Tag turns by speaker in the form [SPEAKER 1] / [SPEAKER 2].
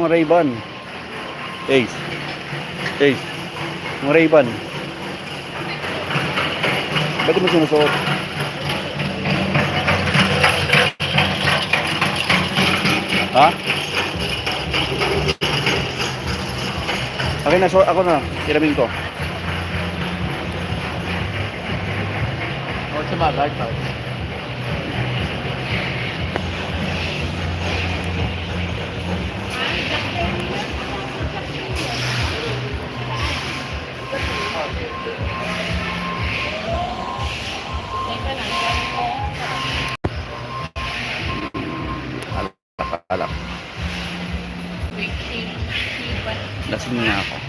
[SPEAKER 1] ng Ray-Ban. Ace. Ace. Yung Ray-Ban. Ba't di mo sinusuot? Ha? Okay na, so ako na. Tiramin ko.
[SPEAKER 2] O, sumagay pa.
[SPEAKER 1] Alak. Lasing na ako.